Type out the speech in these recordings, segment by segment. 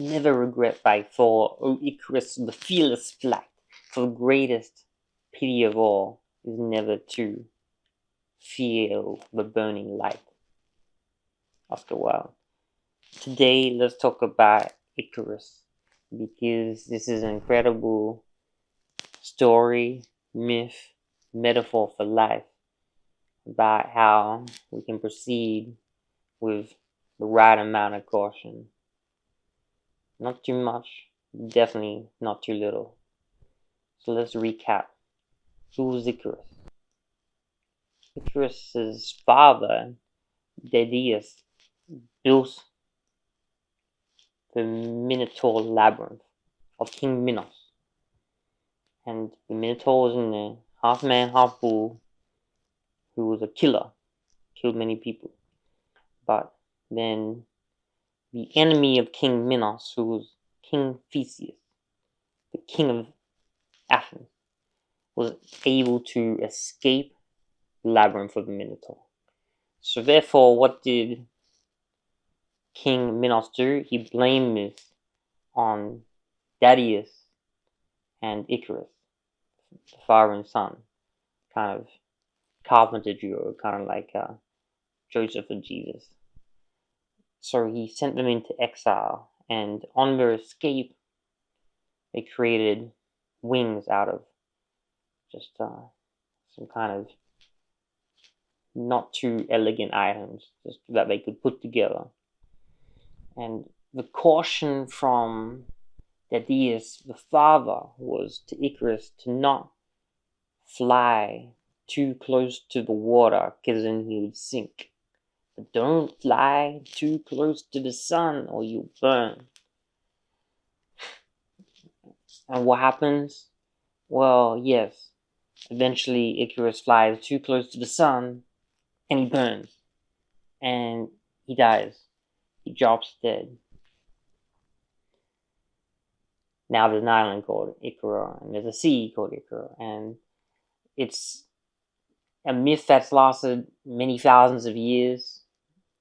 Never regret by Thor, O Icarus, the fearless flight. For the greatest pity of all is never to feel the burning light. Oscar Wilde. Today, let's talk about Icarus, because this is an incredible story, myth, metaphor for life about how we can proceed with the right amount of caution. Not too much, definitely not too little. So let's recap. Who was Icarus? Icarus's father, Daedalus, built the Minotaur labyrinth of King Minos. And the Minotaur was in there, half man, half bull, who was a killer, killed many people. But then the enemy of King Minos, who was King Theseus, the king of Athens, was able to escape the labyrinth of the Minotaur. So therefore, what did King Minos do? He blamed this on Daedalus and Icarus, the father and son, kind of carpenter duo, kind of like Joseph and Jesus. So he sent them into exile, and on their escape, they created wings out of just some kind of not too elegant items, just that they could put together. And the caution from Daedalus, the father, was to Icarus to not fly too close to the water, because then he would sink. But don't fly too close to the sun or you'll burn. And what happens? Well, yes, eventually Icarus flies too close to the sun and he burns. And he dies. He drops dead. Now there's an island called Icarus, and there's a sea called Icarus, and it's a myth that's lasted many thousands of years,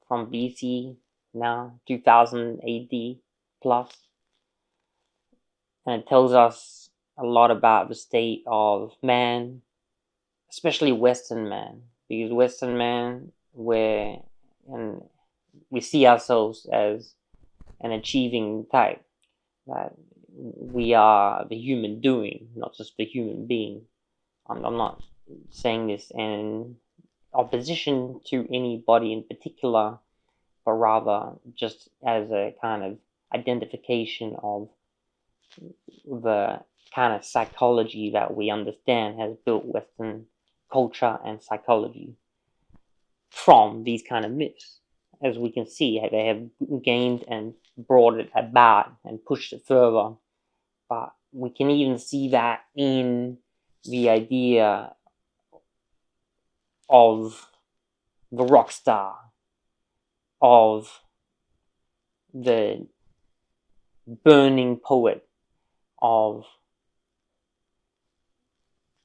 from BC now 2000 AD plus, and it tells us a lot about the state of man, especially Western man, because Western man, we see ourselves as an achieving type, that we are the human doing, not just the human being. I'm not saying this in opposition to anybody in particular, but rather just as a kind of identification of the kind of psychology that we understand has built Western culture and psychology from these kind of myths. As we can see, they have gained and brought it about and pushed it further. But we can even see that in the idea of the rock star, of the burning poet, of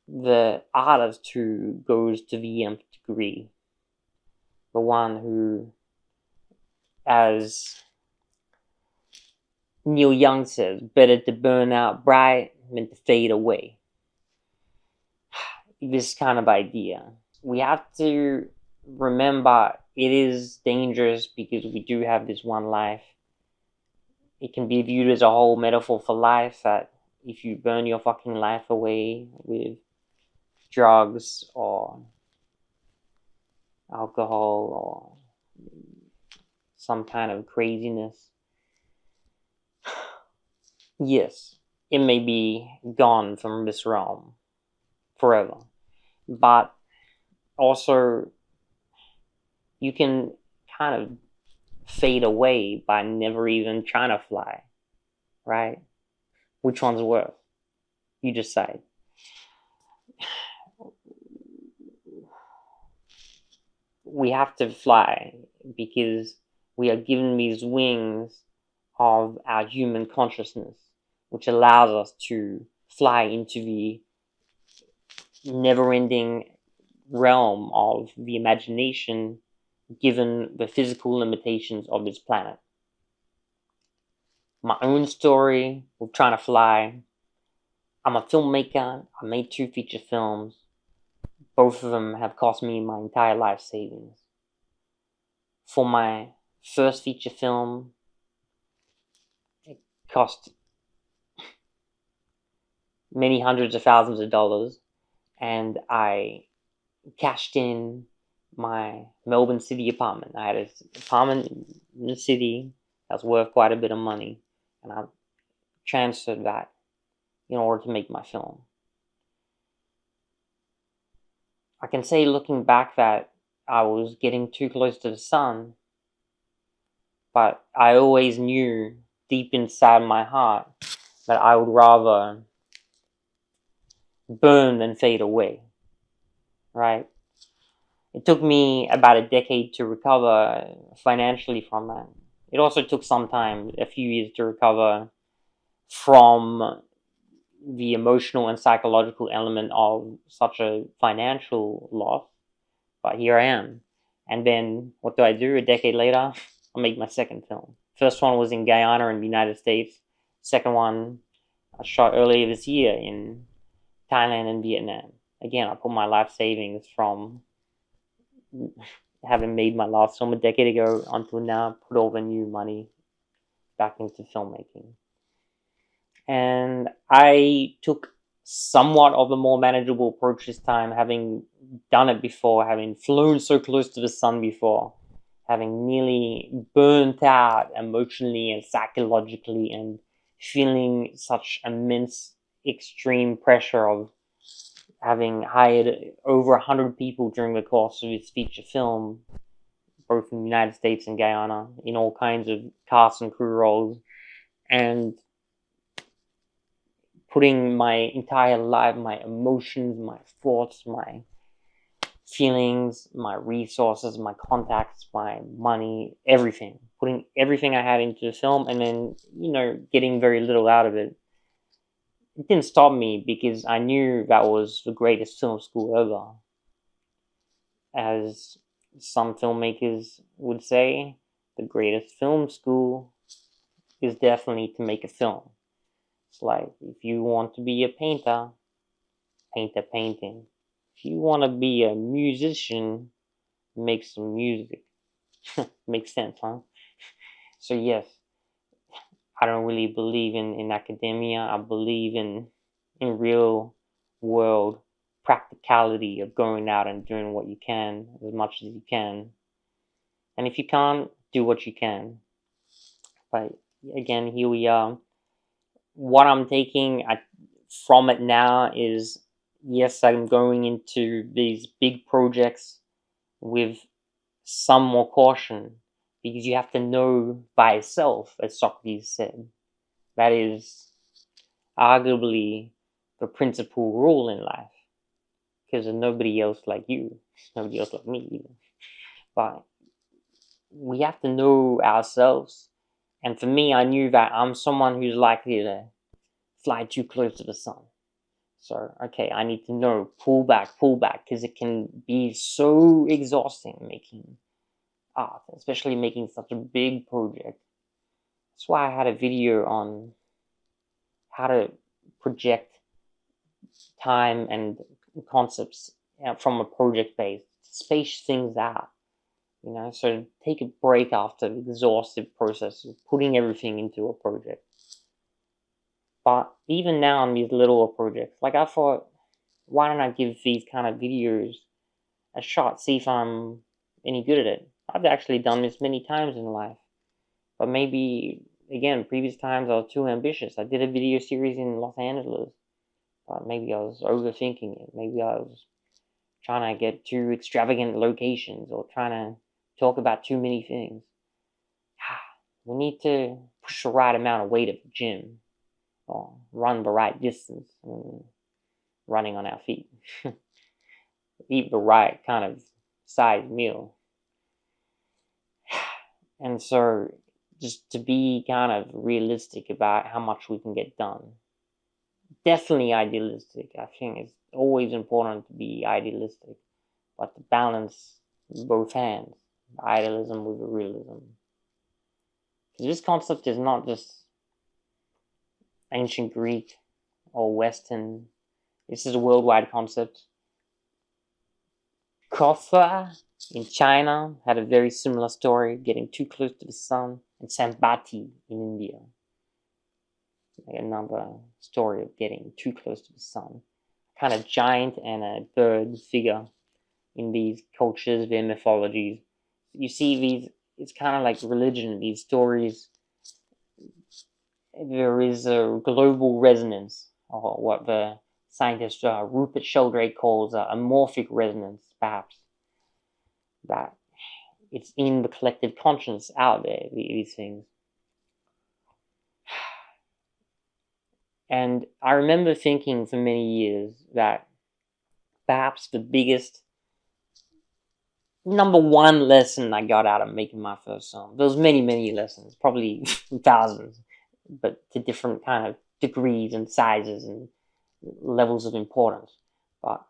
the artist who goes to the nth degree, the one who, as Neil Young says, better to burn out bright than to fade away. This kind of idea. We have to remember it is dangerous because we do have this one life. It can be viewed as a whole metaphor for life, that if you burn your fucking life away with drugs or alcohol or some kind of craziness, yes, it may be gone from this realm forever. But also, you can kind of fade away by never even trying to fly, right? Which one's worse? You decide. We have to fly because we are given these wings of our human consciousness, which allows us to fly into the never-ending realm of the imagination, given the physical limitations of this planet. my own story with Trying to Fly. I'm a filmmaker. I made 2 feature films. Both of them have cost me my entire life savings. For my first feature film, it cost many hundreds of thousands of dollars, and I cashed in my Melbourne City apartment. I had an apartment in the city that was worth quite a bit of money, and I transferred that in order to make my film. I can say, looking back, that I was getting too close to the sun, but I always knew deep inside my heart that I would rather burn than fade away, right? It took me about a decade to recover financially from that. It also took some time, a few years, to recover from the emotional and psychological element of such a financial loss. But here I am. And then what do? A decade later, I make my second film. First one was in Guyana in the United States. Second one I shot earlier this year in Thailand and Vietnam. Again, I put my life savings from having made my last film a decade ago until now, put all the new money back into filmmaking. And I took somewhat of a more manageable approach this time, having done it before, having flown so close to the sun before, having nearly burnt out emotionally and psychologically, and feeling such immense, extreme pressure of having hired over 100 people during the course of this feature film, both in the United States and Guyana, in all kinds of cast and crew roles, and putting my entire life, my emotions, my thoughts, my feelings, my resources, my contacts, my money, everything, putting everything I had into the film, and then, getting very little out of it. It didn't stop me, because I knew that was the greatest film school ever. As some filmmakers would say, the greatest film school is definitely to make a film. It's like, if you want to be a painter, paint a painting. If you want to be a musician, make some music. Makes sense, huh? So yes, I don't really believe in academia. I believe in real world practicality of going out and doing what you can, as much as you can. And if you can't, do what you can. But again, here we are. What I'm taking from it now is, yes, I'm going into these big projects with some more caution, because you have to know thyself, as Socrates said. That is arguably the principal rule in life, because there's nobody else like you, nobody else like me either. But we have to know ourselves. And for me, I knew that I'm someone who's likely to fly too close to the sun. So, okay, I need to know, pull back, because it can be so exhausting making art, especially making such a big project. That's why I had a video on how to project time and concepts from a project base, space things out. So take a break after the exhaustive process of putting everything into a project. But even now on these little projects, like, I thought, why don't I give these kind of videos a shot, see if I'm any good at it. I've actually done this many times in life, but maybe, again, previous times I was too ambitious. I did a video series in Los Angeles, but maybe I was overthinking it. Maybe I was trying to get too extravagant locations, or trying to talk about too many things. We need to push the right amount of weight at the gym, or run the right distance, running on our feet. Eat the right kind of size meal. And so, just to be kind of realistic about how much we can get done. Definitely idealistic. I think it's always important to be idealistic, but to balance both hands, idealism with realism. Because this concept is not just ancient Greek or Western. This is a worldwide concept. Kotha in China had a very similar story, getting too close to the sun, and Sambati in India. Another story of getting too close to the sun. Kind of giant and a bird figure in these cultures, their mythologies. You see these, it's kind of like religion, these stories. There is a global resonance, or what the scientist Rupert Sheldrake calls a morphic resonance, perhaps, that it's in the collective conscience out there, these things. And I remember thinking for many years that perhaps the biggest number one lesson I got out of making my first song, there was many lessons, probably thousands, but to different kind of degrees and sizes and levels of importance. But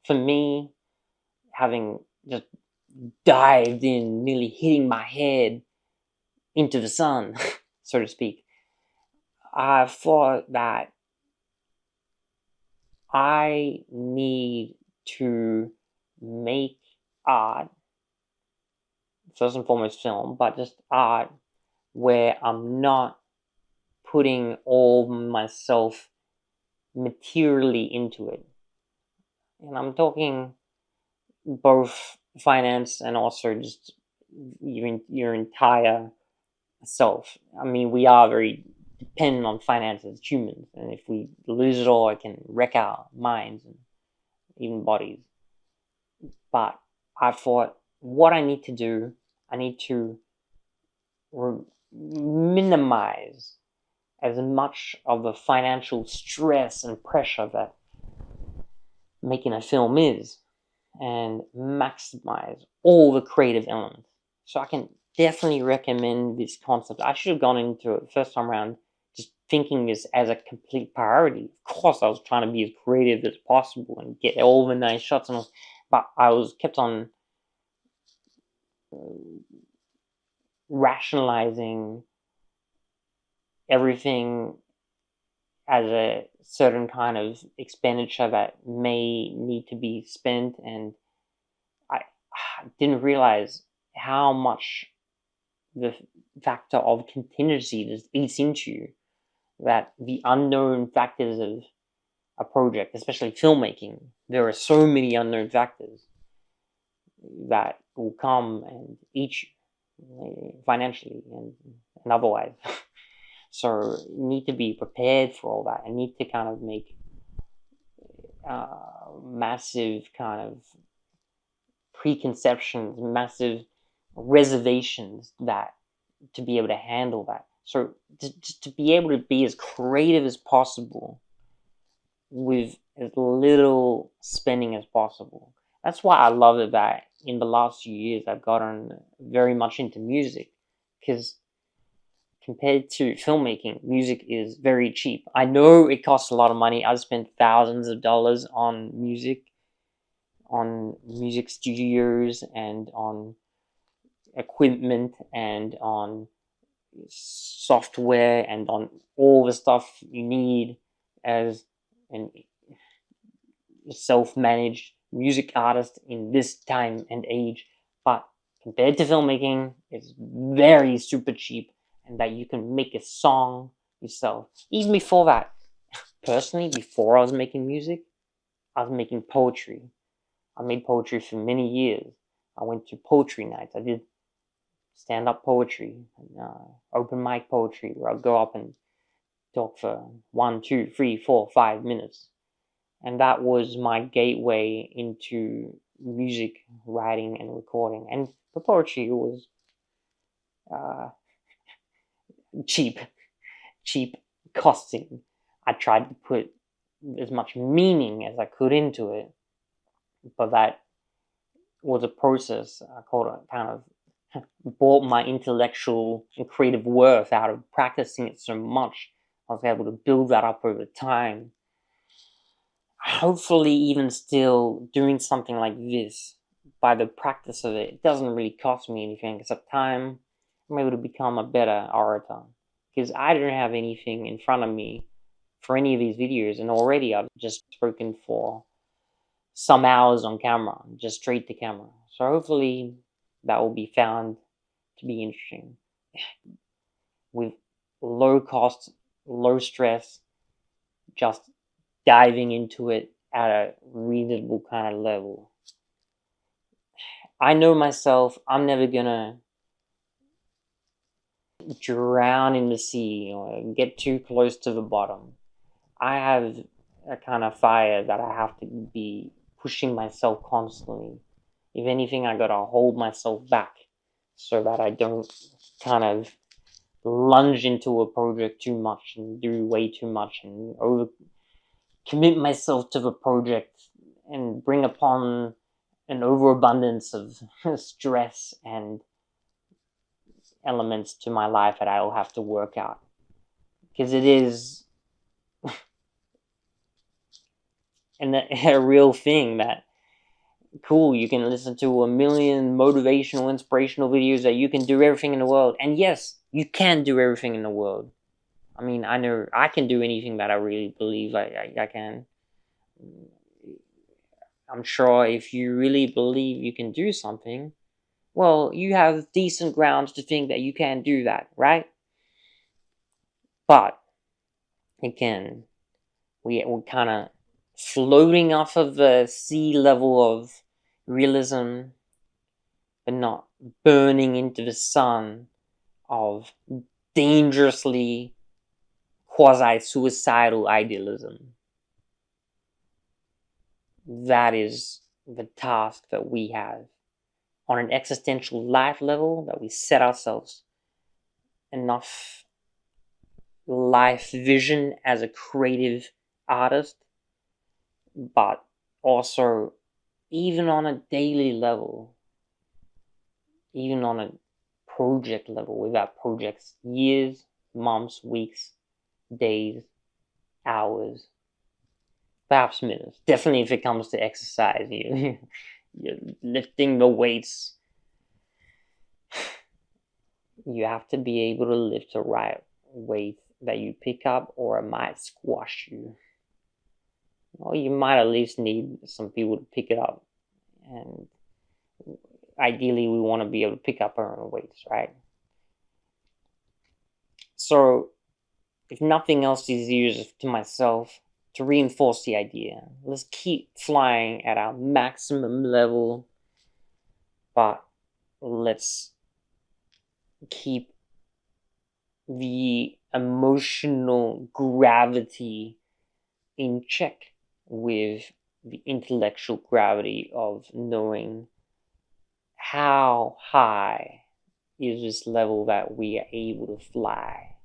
for me, having just dived in, nearly hitting my head into the sun, so to speak, I thought that I need to make art, first and foremost film, but just art where I'm not putting all myself materially into it. And I'm talking both finance and also just your entire self. I mean, we are very dependent on finance as humans, and if we lose it all, it can wreck our minds and even bodies. But I thought, what I need to do, I need to minimize as much of the financial stress and pressure that making a film is, and maximize all the creative elements. So I can definitely recommend this concept. I should have gone into it first time around just thinking this as a complete priority. Of course, I was trying to be as creative as possible and get all the nice shots, but I was kept on rationalizing everything as a certain kind of expenditure that may need to be spent, and I didn't realize how much the factor of contingency just eats into you, that the unknown factors of a project, especially filmmaking, there are so many unknown factors that will come and eat you financially and otherwise. So you need to be prepared for all that. I need to kind of make massive kind of preconceptions, massive reservations that to be able to handle that. So just to be able to be as creative as possible with as little spending as possible. That's why I love it that in the last few years I've gotten very much into music, because compared to filmmaking, music is very cheap. I know it costs a lot of money. I've spent thousands of dollars on music studios and on equipment and on software and on all the stuff you need as an self-managed music artist in this time and age. But compared to filmmaking, it's very super cheap, and that you can make a song yourself. Even before that, personally, before I was making music, I was making poetry. I made poetry for many years. I went to poetry nights. I did stand-up poetry, open mic poetry, where I'd go up and talk for 1, 2, 3, 4, 5 minutes. And that was my gateway into music writing and recording. And the poetry was cheap costing. I tried to put as much meaning as I could into it, but that was a process. I called it kind of bought my intellectual and creative worth out of practicing it so much. I was able to build that up over time. Hopefully, even still doing something like this, by the practice of it, it doesn't really cost me anything except time. I'm able to become a better orator, because I don't have anything in front of me for any of these videos, and already I've just spoken for some hours on camera, just straight to camera. So hopefully that will be found to be interesting. With low cost, low stress, just diving into it at a reasonable kind of level. I know myself, I'm never gonna drown in the sea or get too close to the bottom. I have a kind of fire that I have to be pushing myself constantly. If anything, I gotta hold myself back so that I don't kind of lunge into a project too much and do way too much and over commit myself to the project and bring upon an overabundance of stress and elements to my life that I'll have to work out. Because it is a real thing that, cool, you can listen to a million motivational, inspirational videos that you can do everything in the world. And yes, you can do everything in the world. I mean, I know I can do anything that I really believe I can. I'm sure if you really believe you can do something, well, you have decent grounds to think that you can do that, right? But, again, we're kind of floating off of the sea level of realism, but not burning into the sun of dangerously quasi-suicidal idealism. That is the task that we have on an existential life level, that we set ourselves enough life vision as a creative artist, but also even on a daily level, even on a project level, without projects, years, months, weeks, days, hours, perhaps minutes. Definitely if it comes to exercise, you're lifting the weights, you have to be able to lift the right weight that you pick up, or it might squash you. Or you might at least need some people to pick it up. And ideally, we want to be able to pick up our own weights, right? So, if nothing else is used to myself to reinforce the idea, let's keep flying at our maximum level, but let's keep the emotional gravity in check with the intellectual gravity of knowing how high is this level that we are able to fly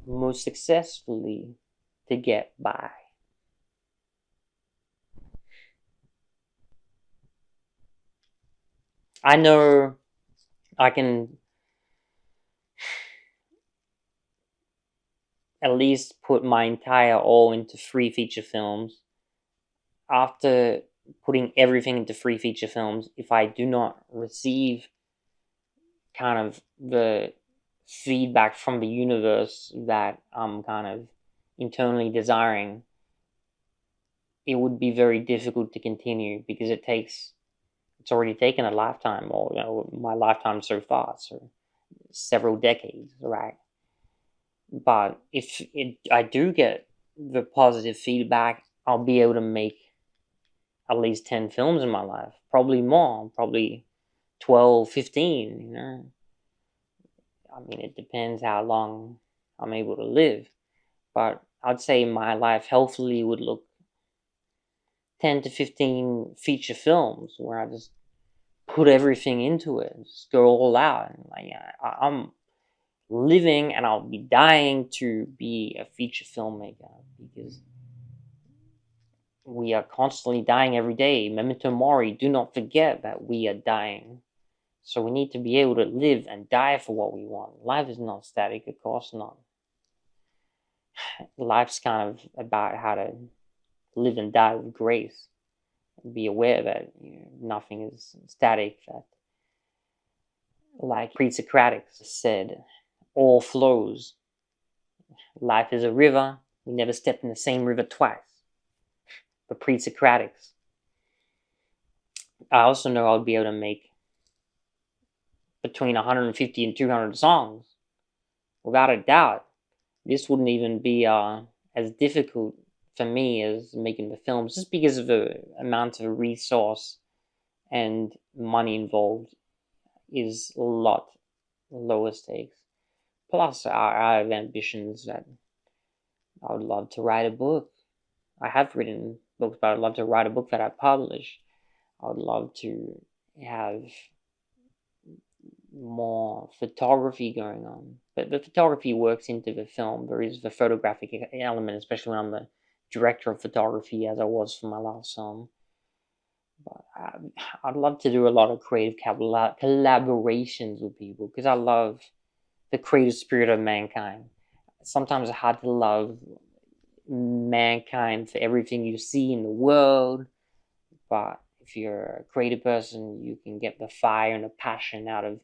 most successfully to get by. I know I can at least put my entire all into 3 feature films. After putting everything into 3 feature films, if I do not receive kind of the feedback from the universe that I'm kind of internally desiring, it would be very difficult to continue, because it's already taken a lifetime, or my lifetime so far, so several decades, right? But if I do get the positive feedback, I'll be able to make at least 10 films in my life, probably more, probably 12, 15, you know. I mean, it depends how long I'm able to live, but I'd say my life healthily would look 10 to 15 feature films where I just put everything into it, just go all out. And I'm living and I'll be dying to be a feature filmmaker, because we are constantly dying every day. Memento mori, do not forget that we are dying. So we need to be able to live and die for what we want. Life is not static, of course not. Life's kind of about how to live and die with grace. And be aware that nothing is static. That, like pre-Socratics said, all flows. Life is a river. We never step in the same river twice. The pre-Socratics. I also know I'll be able to make between 150 and 200 songs. Without a doubt. This wouldn't even be as difficult for me as making the films, just because of the amount of resource and money involved is a lot lower stakes. Plus, I have ambitions that I would love to write a book. I have written books, but I'd love to write a book that I publish. I would love to have more photography going on. But the photography works into the film. There is the photographic element, especially when I'm the director of photography, as I was for my last film. But I'd love to do a lot of creative collaborations with people, because I love the creative spirit of mankind. Sometimes it's hard to love mankind for everything you see in the world, but if you're a creative person, you can get the fire and the passion out of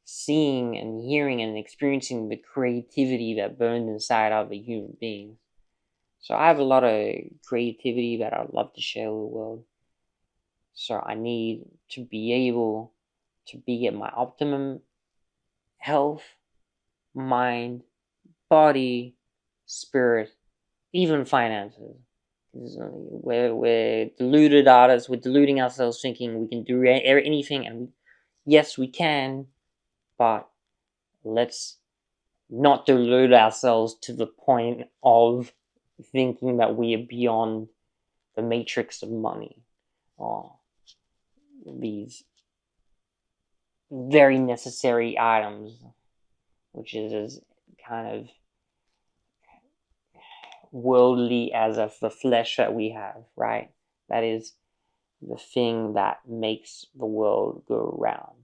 seeing and hearing and experiencing the creativity that burns inside other human beings. So I have a lot of creativity that I'd love to share with the world. So I need to be able to be at my optimum health, mind, body, spirit, even finances. We're deluded artists. We're deluding ourselves, thinking we can do anything, and yes, we can, but let's not delude ourselves to the point of thinking that we are beyond the matrix of money, or these very necessary items, which is as kind of worldly as of the flesh that we have, right? That is the thing that makes the world go round.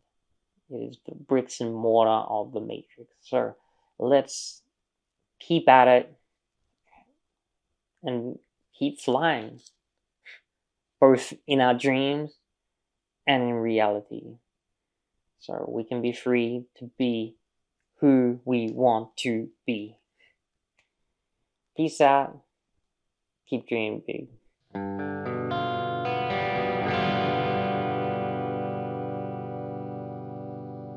It is the bricks and mortar of the matrix. So let's keep at it and keep flying, both in our dreams and in reality. So we can be free to be who we want to be. Peace out. Keep dreaming big.